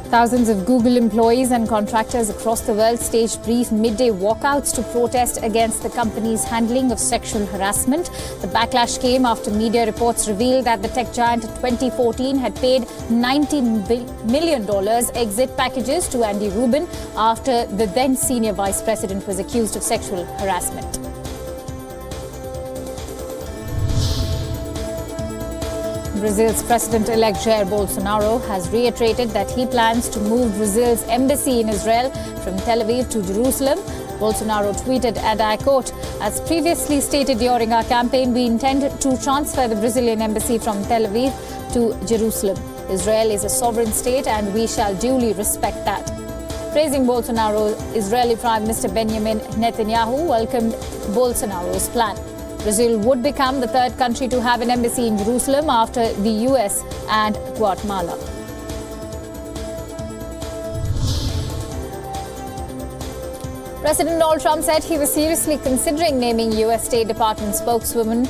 Thousands of Google employees and contractors across the world staged brief midday walkouts to protest against the company's handling of sexual harassment. The backlash came after media reports revealed that the tech giant in 2014 had paid $90 million exit packages to Andy Rubin after the then senior vice president was accused of sexual harassment. Brazil's President-elect Jair Bolsonaro has reiterated that he plans to move Brazil's embassy in Israel from Tel Aviv to Jerusalem. Bolsonaro tweeted, and I quote, "As previously stated during our campaign, we intend to transfer the Brazilian embassy from Tel Aviv to Jerusalem. Israel is a sovereign state and we shall duly respect that." Praising Bolsonaro, Israeli Prime Minister Benjamin Netanyahu welcomed Bolsonaro's plan. Brazil would become the third country to have an embassy in Jerusalem after the US and Guatemala. President Donald Trump said he was seriously considering naming US State Department spokeswoman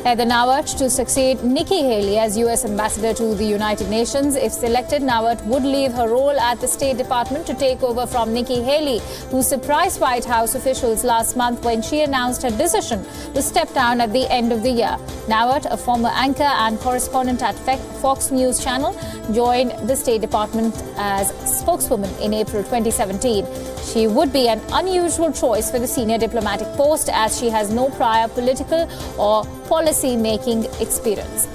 Heather Nauert to succeed Nikki Haley as U.S. ambassador to the United Nations. If selected, Nauert would leave her role at the State Department to take over from Nikki Haley, who surprised White House officials last month when she announced her decision to step down at the end of the year. Nauert, a former anchor and correspondent at Fox News Channel, joined the State Department as spokeswoman in April 2017. She would be an unusual choice for the senior diplomatic post as she has no prior political or policy-making experience.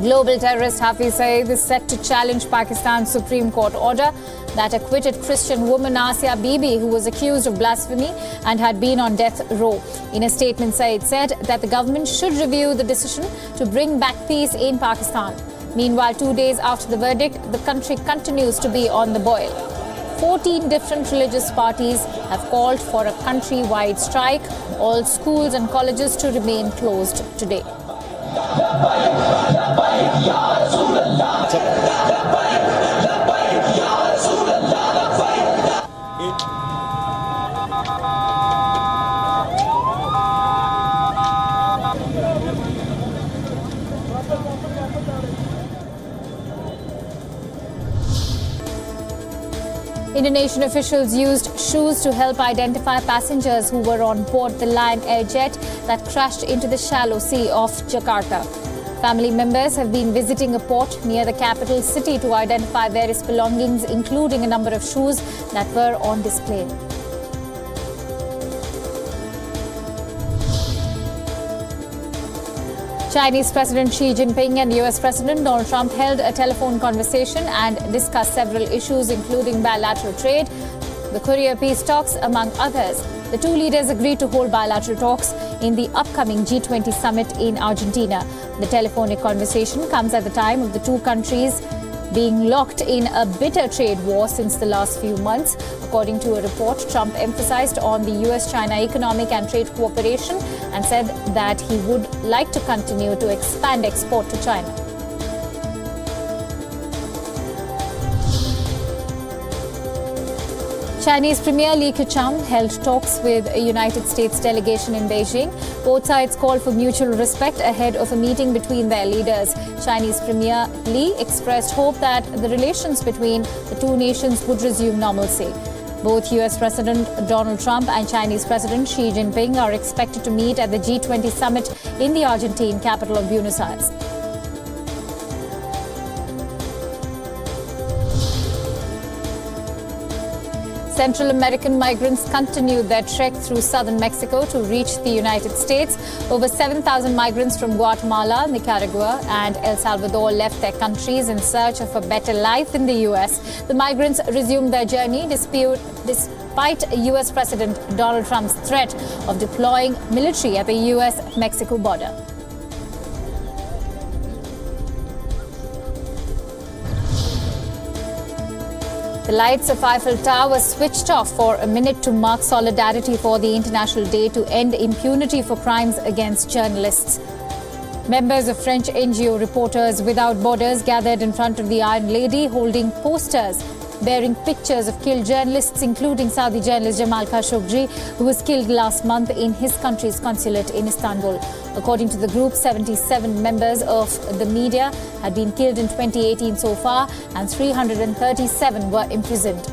Global terrorist Hafiz Saeed is set to challenge Pakistan's Supreme Court order that acquitted Christian woman Asia Bibi, who was accused of blasphemy and had been on death row. In a statement, Saeed said that the government should review the decision to bring back peace in Pakistan. Meanwhile, 2 days after the verdict, the country continues to be on the boil. 14 different religious parties have called for a country-wide strike. All schools and colleges to remain closed today. Indonesian officials used shoes to help identify passengers who were on board the Lion Air jet that crashed into the shallow sea off Jakarta. Family members have been visiting a port near the capital city to identify various belongings, including a number of shoes that were on display. Chinese President Xi Jinping and US President Donald Trump held a telephone conversation and discussed several issues, including bilateral trade, the Korea peace talks, among others. The two leaders agreed to hold bilateral talks in the upcoming G20 summit in Argentina. The telephonic conversation comes at the time of the two countries being locked in a bitter trade war since the last few months. According to a report, Trump emphasized on the US-China economic and trade cooperation and said that he would like to continue to expand export to China. Chinese Premier Li Keqiang held talks with a United States delegation in Beijing. Both sides called for mutual respect ahead of a meeting between their leaders. Chinese Premier Li expressed hope that the relations between the two nations would resume normalcy. Both US President Donald Trump and Chinese President Xi Jinping are expected to meet at the G20 summit in the Argentine capital of Buenos Aires. Central American migrants continued their trek through southern Mexico to reach the United States. Over 7,000 migrants from Guatemala, Nicaragua, and El Salvador left their countries in search of a better life in the U.S. The migrants resumed their journey despite U.S. President Donald Trump's threat of deploying military at the U.S.-Mexico border. The lights of Eiffel Tower switched off for a minute to mark solidarity for the International Day to end impunity for crimes against journalists. Members of French NGO Reporters Without Borders gathered in front of the Iron Lady holding posters bearing pictures of killed journalists, including Saudi journalist Jamal Khashoggi, who was killed last month in his country's consulate in Istanbul. According to the group, 77 members of the media had been killed in 2018 so far, and 337 were imprisoned.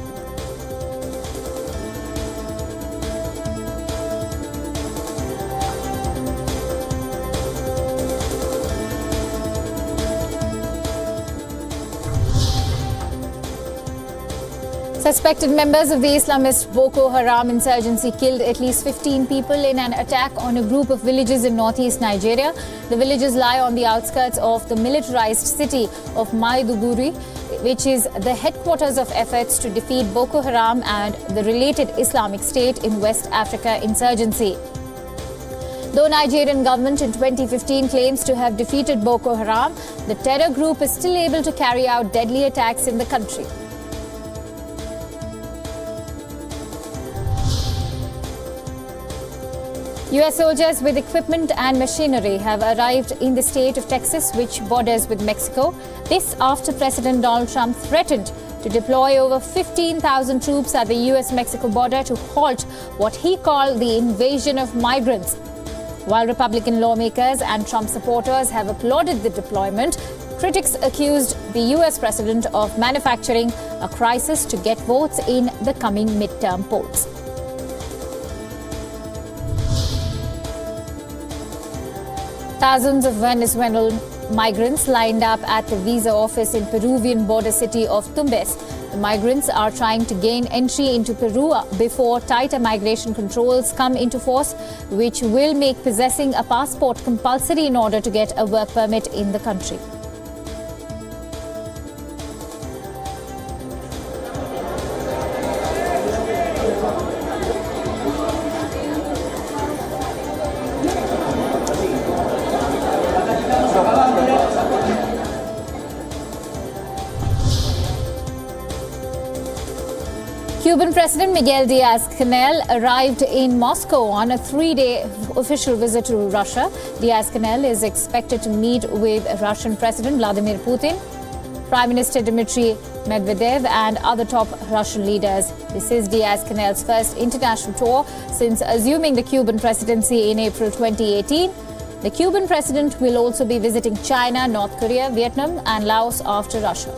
Suspected members of the Islamist Boko Haram insurgency killed at least 15 people in an attack on a group of villages in northeast Nigeria. The villages lie on the outskirts of the militarized city of Maiduguri, which is the headquarters of efforts to defeat Boko Haram and the related Islamic State in West Africa insurgency. Though Nigerian government in 2015 claims to have defeated Boko Haram, the terror group is still able to carry out deadly attacks in the country. US soldiers with equipment and machinery have arrived in the state of Texas, which borders with Mexico. This after President Donald Trump threatened to deploy over 15,000 troops at the US-Mexico border to halt what he called the invasion of migrants. While Republican lawmakers and Trump supporters have applauded the deployment, critics accused the US president of manufacturing a crisis to get votes in the coming midterm polls. Thousands of Venezuelan migrants lined up at the visa office in Peruvian border city of Tumbes. The migrants are trying to gain entry into Peru before tighter migration controls come into force, which will make possessing a passport compulsory in order to get a work permit in the country. Cuban President Miguel Diaz-Canel arrived in Moscow on a three-day official visit to Russia. Diaz-Canel is expected to meet with Russian President Vladimir Putin, Prime Minister Dmitry Medvedev and other top Russian leaders. This is Diaz-Canel's first international tour since assuming the Cuban presidency in April 2018. The Cuban president will also be visiting China, North Korea, Vietnam and Laos after Russia.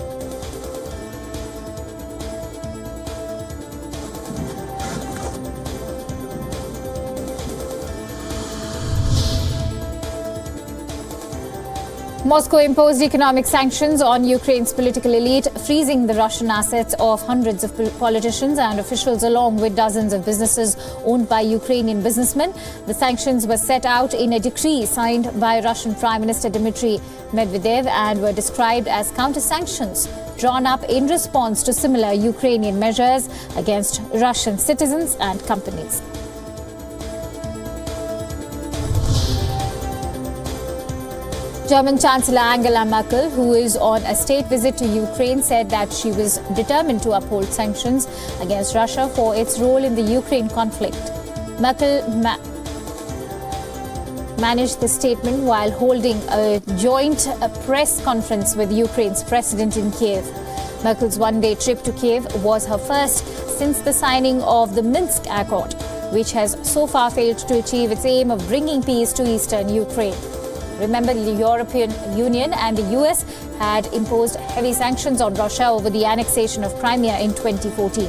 Moscow imposed economic sanctions on Ukraine's political elite, freezing the Russian assets of hundreds of politicians and officials along with dozens of businesses owned by Ukrainian businessmen. The sanctions were set out in a decree signed by Russian Prime Minister Dmitry Medvedev and were described as counter-sanctions drawn up in response to similar Ukrainian measures against Russian citizens and companies. German Chancellor Angela Merkel, who is on a state visit to Ukraine, said that she was determined to uphold sanctions against Russia for its role in the Ukraine conflict. Merkel managed the statement while holding a joint press conference with Ukraine's president in Kiev. Merkel's one-day trip to Kiev was her first since the signing of the Minsk Accord, which has so far failed to achieve its aim of bringing peace to eastern Ukraine. Remember, the European Union and the US had imposed heavy sanctions on Russia over the annexation of Crimea in 2014.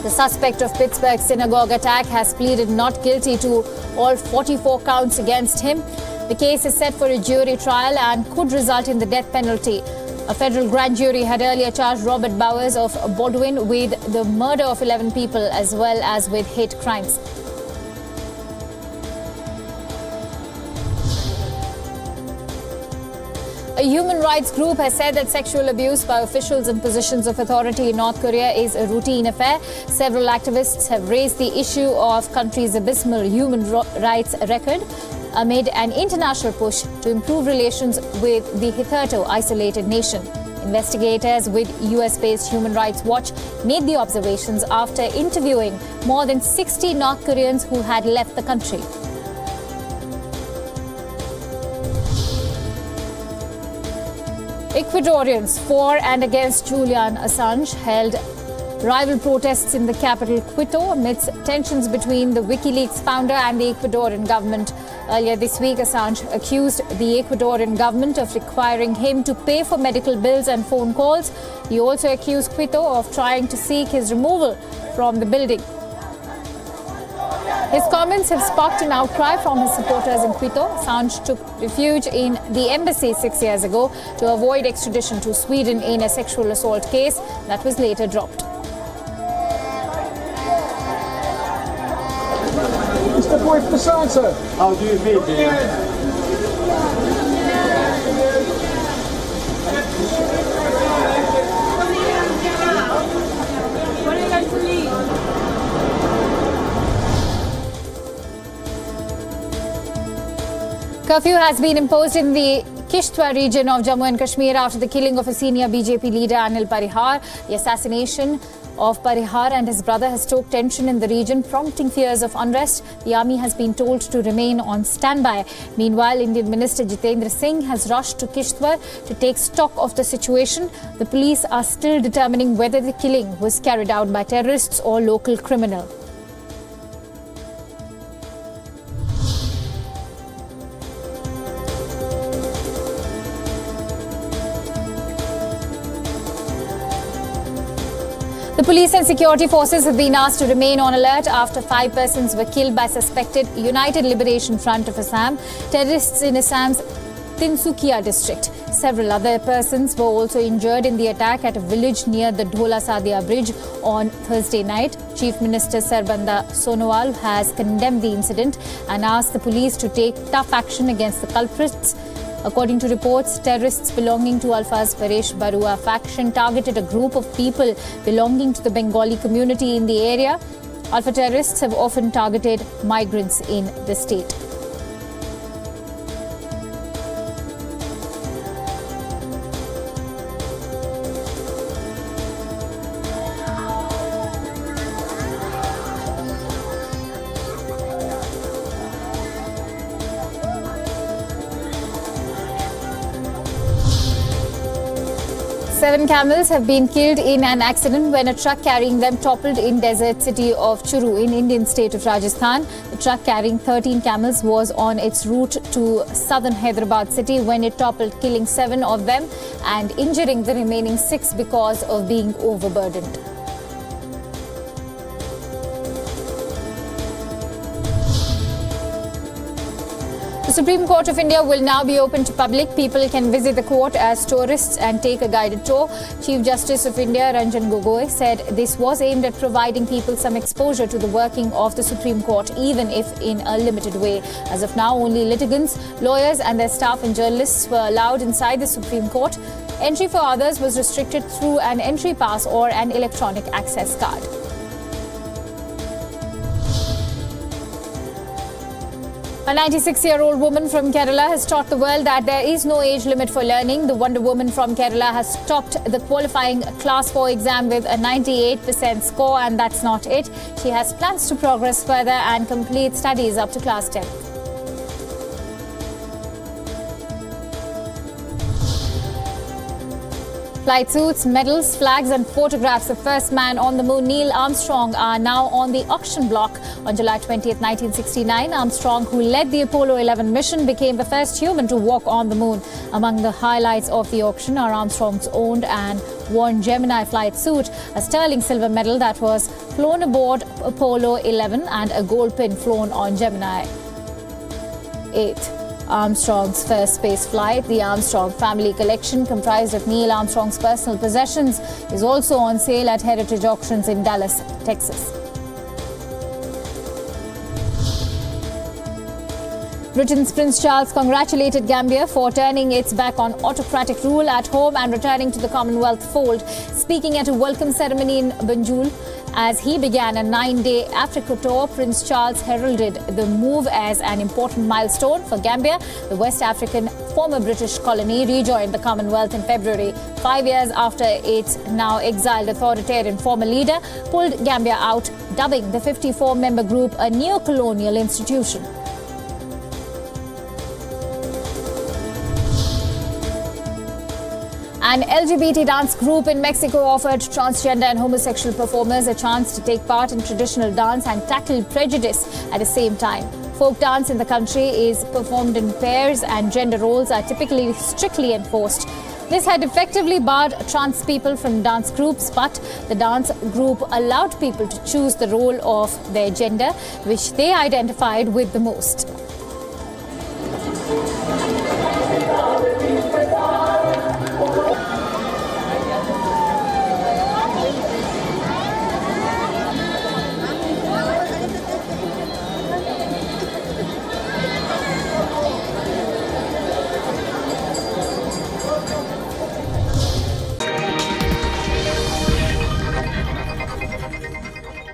The suspect of Pittsburgh's synagogue attack has pleaded not guilty to all 44 counts against him. The case is set for a jury trial and could result in the death penalty. A federal grand jury had earlier charged Robert Bowers of Baldwin with the murder of 11 people as well as with hate crimes. A human rights group has said that sexual abuse by officials in positions of authority in North Korea is a routine affair. Several activists have raised the issue of country's abysmal human rights record amid an international push to improve relations with the hitherto isolated nation. Investigators with US-based Human Rights Watch made the observations after interviewing more than 60 North Koreans who had left the country. Ecuadorians for and against Julian Assange held rival protests in the capital Quito amidst tensions between the WikiLeaks founder and the Ecuadorian government. Earlier this week, Assange accused the Ecuadorian government of requiring him to pay for medical bills and phone calls. He also accused Quito of trying to seek his removal from the building. His comments have sparked an outcry from his supporters in Quito. Assange took refuge in the embassy 6 years ago to avoid extradition to Sweden in a sexual assault case that was later dropped. Mr. Boy for the sign, sir. How do you feel, dear? Curfew has been imposed in the Kishtwar region of Jammu and Kashmir after the killing of a senior BJP leader, Anil Parihar. The assassination of Parihar and his brother has stoked tension in the region, prompting fears of unrest. The army has been told to remain on standby. Meanwhile, Indian Minister Jitendra Singh has rushed to Kishtwar to take stock of the situation. The police are still determining whether the killing was carried out by terrorists or local criminal. The police and security forces have been asked to remain on alert after 5 persons were killed by suspected United Liberation Front of Assam terrorists in Assam's Tinsukia district. Several other persons were also injured in the attack at a village near the Dhola Sadia bridge on Thursday night. Chief Minister Sarbanda Sonowal has condemned the incident and asked the police to take tough action against the culprits. According to reports, terrorists belonging to Alphaz Paresh Barua faction targeted a group of people belonging to the Bengali community in the area. Alpha terrorists have often targeted migrants in the state. Seven camels have been killed in an accident when a truck carrying them toppled in desert city of Churu in Indian state of Rajasthan. The truck carrying 13 camels was on its route to southern Hyderabad city when it toppled, killing 7 of them and injuring the remaining 6 because of being overburdened. The Supreme Court of India will now be open to public. People can visit the court as tourists and take a guided tour. Chief Justice of India Ranjan Gogoi said this was aimed at providing people some exposure to the working of the Supreme Court, even if in a limited way. As of now, only litigants, lawyers and their staff and journalists were allowed inside the Supreme Court. Entry for others was restricted through an entry pass or an electronic access card. A 96-year-old woman from Kerala has taught the world that there is no age limit for learning. The Wonder Woman from Kerala has topped the qualifying Class 4 exam with a 98% score, and that's not it. She has plans to progress further and complete studies up to Class 10. Flight suits, medals, flags and photographs of first man on the moon, Neil Armstrong, are now on the auction block. On July 20th, 1969, Armstrong, who led the Apollo 11 mission, became the first human to walk on the moon. Among the highlights of the auction are Armstrong's owned and worn Gemini flight suit, a sterling silver medal that was flown aboard Apollo 11 and a gold pin flown on Gemini 8. Armstrong's first space flight. The Armstrong family collection, comprised of Neil Armstrong's personal possessions, is also on sale at Heritage Auctions in Dallas, Texas. Britain's Prince Charles congratulated Gambia for turning its back on autocratic rule at home and returning to the Commonwealth fold. Speaking at a welcome ceremony in Banjul, as he began a 9-day Africa tour, Prince Charles heralded the move as an important milestone for Gambia. The West African former British colony rejoined the Commonwealth in February, 5 years after its now exiled authoritarian former leader pulled Gambia out, dubbing the 54-member group a neo-colonial institution. An LGBT dance group in Mexico offered transgender and homosexual performers a chance to take part in traditional dance and tackle prejudice at the same time. Folk dance in the country is performed in pairs and gender roles are typically strictly enforced. This had effectively barred trans people from dance groups, but the dance group allowed people to choose the role of their gender, which they identified with the most.